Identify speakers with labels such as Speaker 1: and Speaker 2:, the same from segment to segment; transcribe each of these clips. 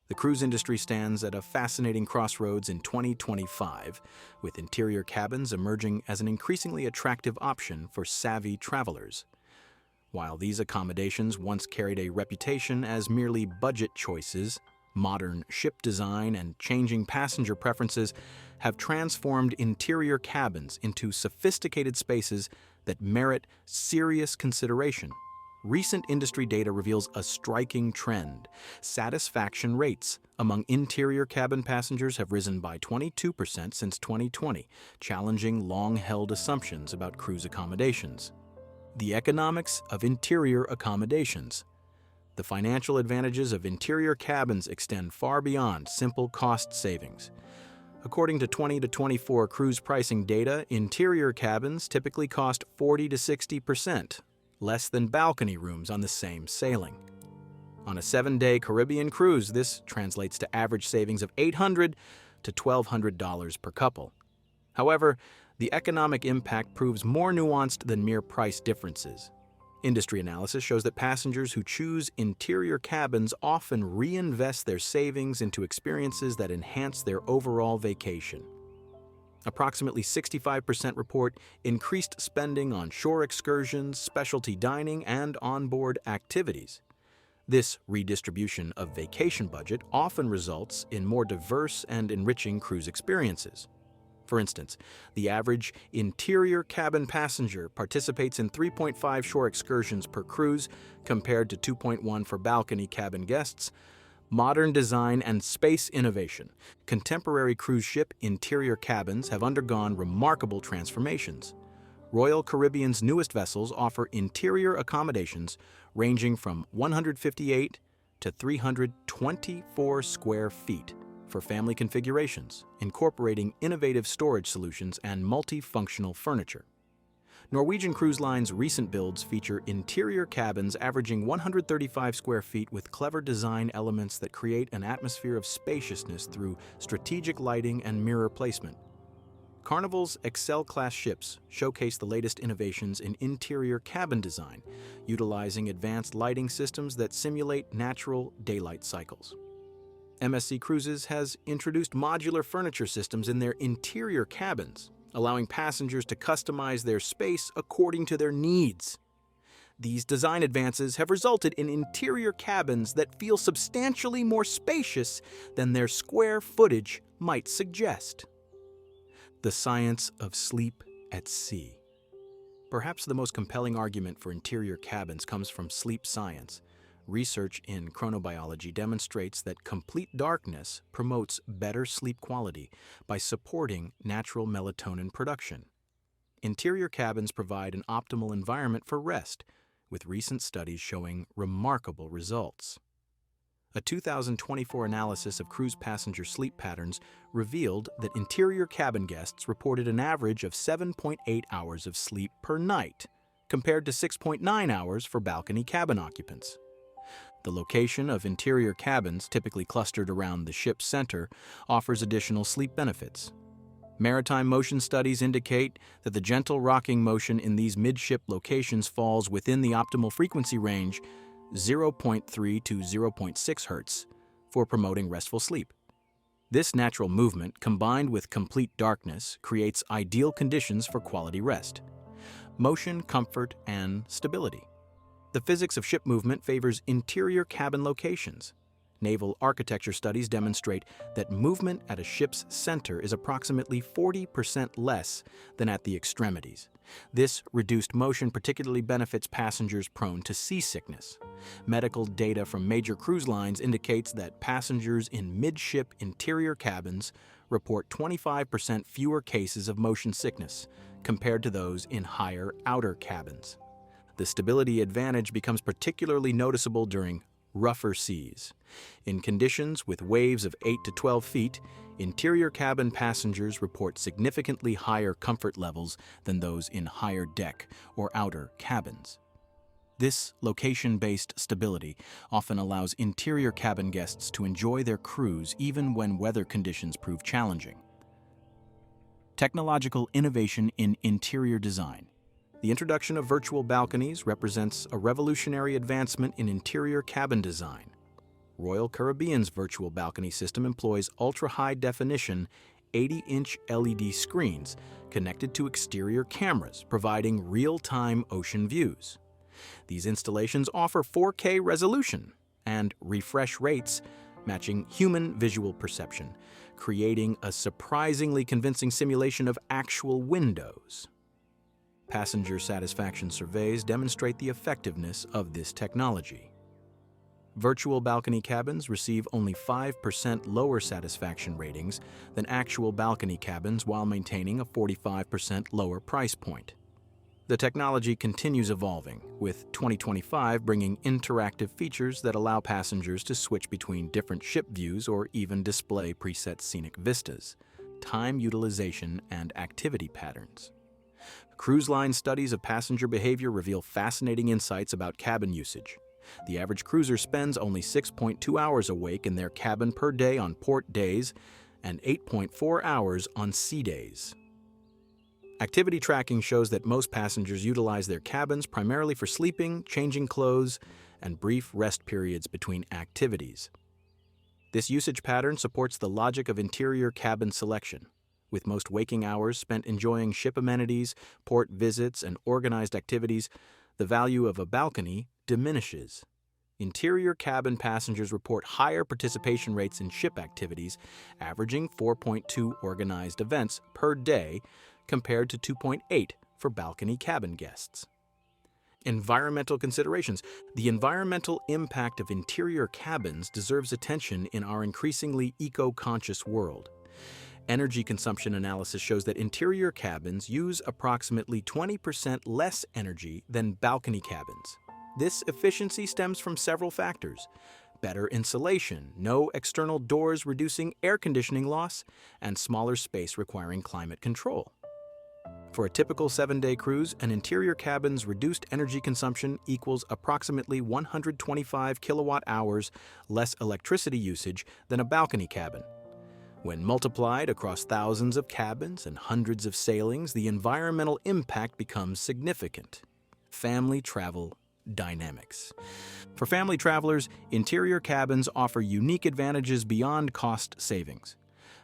Speaker 1: The cruise industry stands at a fascinating crossroads in 2025, with interior cabins emerging as an increasingly attractive option for savvy travelers. While these accommodations once carried a reputation as merely budget choices, modern ship design and changing passenger preferences have transformed interior cabins into sophisticated spaces that merit serious consideration. Recent industry data reveals a striking trend. Satisfaction rates among interior cabin passengers have risen by 22% since 2020, challenging long-held assumptions about cruise accommodations. The economics of interior accommodations. The financial advantages of interior cabins extend far beyond simple cost savings. According to 2024 cruise pricing data, interior cabins typically cost 40 to 60% less than balcony rooms on the same sailing. On a 7-day Caribbean cruise, this translates to average savings of $800 to $1,200 per couple. However, the economic impact proves more nuanced than mere price differences. Industry analysis shows that passengers who choose interior cabins often reinvest their savings into experiences that enhance their overall vacation. Approximately 65% report increased spending on shore excursions, specialty dining, and onboard activities. This redistribution of vacation budget often results in more diverse and enriching cruise experiences. For instance, the average interior cabin passenger participates in 3.5 shore excursions per cruise compared to 2.1 for balcony cabin guests. Modern design and space innovation. Contemporary cruise ship interior cabins have undergone remarkable transformations. Royal Caribbean's newest vessels offer interior accommodations ranging from 158 to 324 square feet for family configurations, incorporating innovative storage solutions and multifunctional furniture. Norwegian Cruise Line's recent builds feature interior cabins averaging 135 square feet with clever design elements that create an atmosphere of spaciousness through strategic lighting and mirror placement. Carnival's Excel-class ships showcase the latest innovations in interior cabin design, utilizing advanced lighting systems that simulate natural daylight cycles. MSC Cruises has introduced modular furniture systems in their interior cabins, allowing passengers to customize their space according to their needs. These design advances have resulted in interior cabins that feel substantially more spacious than their square footage might suggest. The science of sleep at sea. Perhaps the most compelling argument for interior cabins comes from sleep science. Research in chronobiology demonstrates that complete darkness promotes better sleep quality by supporting natural melatonin production. Interior cabins provide an optimal environment for rest, with recent studies showing remarkable results. A 2024 analysis of cruise passenger sleep patterns revealed that interior cabin guests reported an average of 7.8 hours of sleep per night, compared to 6.9 hours for balcony cabin occupants. The location of interior cabins, typically clustered around the ship's center, offers additional sleep benefits. Maritime motion studies indicate that the gentle rocking motion in these midship locations falls within the optimal frequency range, 0.3 to 0.6 Hz, for promoting restful sleep. This natural movement, combined with complete darkness, creates ideal conditions for quality rest. Motion, comfort, and stability. The physics of ship movement favors interior cabin locations. Naval architecture studies demonstrate that movement at a ship's center is approximately 40% less than at the extremities. This reduced motion particularly benefits passengers prone to seasickness. Medical data from major cruise lines indicates that passengers in midship interior cabins report 25% fewer cases of motion sickness compared to those in higher outer cabins. The stability advantage becomes particularly noticeable during rougher seas. In conditions with waves of 8 to 12 feet, interior cabin passengers report significantly higher comfort levels than those in higher deck or outer cabins. This location-based stability often allows interior cabin guests to enjoy their cruise even when weather conditions prove challenging. Technological innovation in interior design. The introduction of virtual balconies represents a revolutionary advancement in interior cabin design. Royal Caribbean's virtual balcony system employs ultra-high definition 80-inch LED screens connected to exterior cameras, providing real-time ocean views. These installations offer 4K resolution and refresh rates matching human visual perception, creating a surprisingly convincing simulation of actual windows. Passenger satisfaction surveys demonstrate the effectiveness of this technology. Virtual balcony cabins receive only 5% lower satisfaction ratings than actual balcony cabins while maintaining a 45% lower price point. The technology continues evolving, with 2025 bringing interactive features that allow passengers to switch between different ship views or even display preset scenic vistas, time utilization, and activity patterns. Cruise line studies of passenger behavior reveal fascinating insights about cabin usage. The average cruiser spends only 6.2 hours awake in their cabin per day on port days and 8.4 hours on sea days. Activity tracking shows that most passengers utilize their cabins primarily for sleeping, changing clothes, and brief rest periods between activities. This usage pattern supports the logic of interior cabin selection, with most waking hours spent enjoying ship amenities, port visits, and organized activities. The value of a balcony diminishes. Interior cabin passengers report higher participation rates in ship activities, averaging 4.2 organized events per day compared to 2.8 for balcony cabin guests. Environmental considerations. The environmental impact of interior cabins deserves attention in our increasingly eco-conscious world. Energy consumption analysis shows that interior cabins use approximately 20% less energy than balcony cabins. This efficiency stems from several factors: better insulation, no external doors reducing air conditioning loss, and smaller space requiring climate control. For a typical 7-day cruise, an interior cabin's reduced energy consumption equals approximately 125 kilowatt-hours less electricity usage than a balcony cabin. When multiplied across thousands of cabins and hundreds of sailings, the environmental impact becomes significant. Family travel dynamics. For family travelers, interior cabins offer unique advantages beyond cost savings.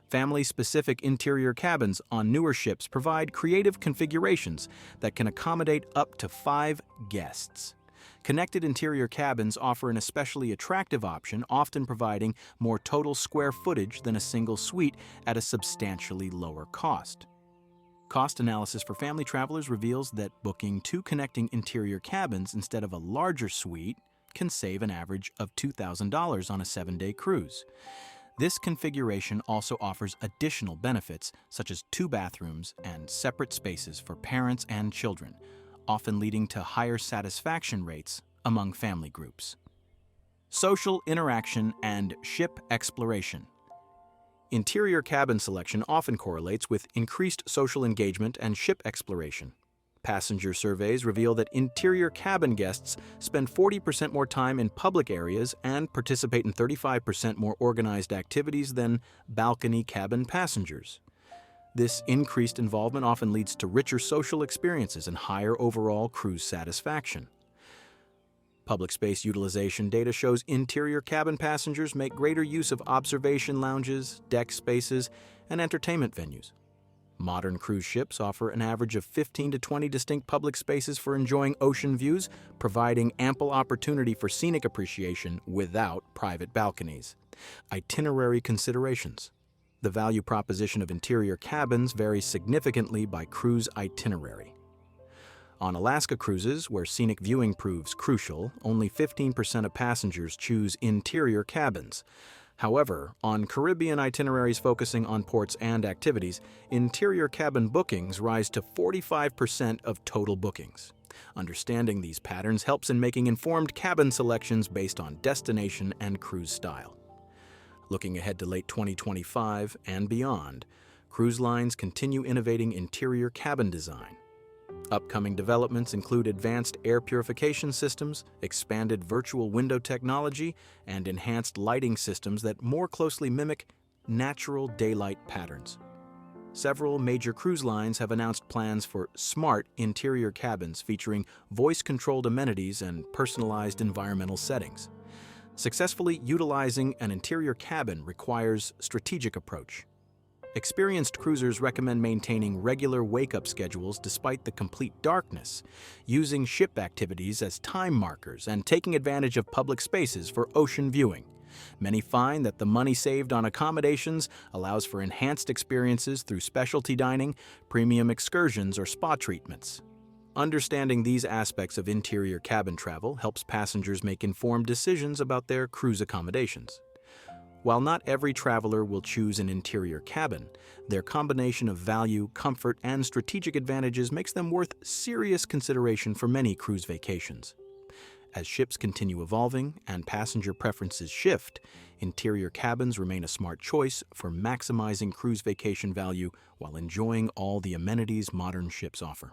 Speaker 1: Family-specific interior cabins on newer ships provide creative configurations that can accommodate up to 5 guests. Connected interior cabins offer an especially attractive option, often providing more total square footage than a single suite at a substantially lower cost. Cost analysis for family travelers reveals that booking 2 connecting interior cabins instead of a larger suite can save an average of $2,000 on a 7-day cruise. This configuration also offers additional benefits, such as 2 bathrooms and separate spaces for parents and children, often leading to higher satisfaction rates among family groups. Social interaction and ship exploration. Interior cabin selection often correlates with increased social engagement and ship exploration. Passenger surveys reveal that interior cabin guests spend 40% more time in public areas and participate in 35% more organized activities than balcony cabin passengers. This increased involvement often leads to richer social experiences and higher overall cruise satisfaction. Public space utilization data shows interior cabin passengers make greater use of observation lounges, deck spaces, and entertainment venues. Modern cruise ships offer an average of 15 to 20 distinct public spaces for enjoying ocean views, providing ample opportunity for scenic appreciation without private balconies. Itinerary considerations. The value proposition of interior cabins varies significantly by cruise itinerary. On Alaska cruises, where scenic viewing proves crucial, only 15% of passengers choose interior cabins. However, on Caribbean itineraries focusing on ports and activities, interior cabin bookings rise to 45% of total bookings. Understanding these patterns helps in making informed cabin selections based on destination and cruise style. Looking ahead to late 2025 and beyond, cruise lines continue innovating interior cabin design. Upcoming developments include advanced air purification systems, expanded virtual window technology, and enhanced lighting systems that more closely mimic natural daylight patterns. Several major cruise lines have announced plans for smart interior cabins featuring voice-controlled amenities and personalized environmental settings. Successfully utilizing an interior cabin requires strategic approach. Experienced cruisers recommend maintaining regular wake-up schedules despite the complete darkness, using ship activities as time markers, and taking advantage of public spaces for ocean viewing. Many find that the money saved on accommodations allows for enhanced experiences through specialty dining, premium excursions, or spa treatments. Understanding these aspects of interior cabin travel helps passengers make informed decisions about their cruise accommodations. While not every traveler will choose an interior cabin, their combination of value, comfort, and strategic advantages makes them worth serious consideration for many cruise vacations. As ships continue evolving and passenger preferences shift, interior cabins remain a smart choice for maximizing cruise vacation value while enjoying all the amenities modern ships offer.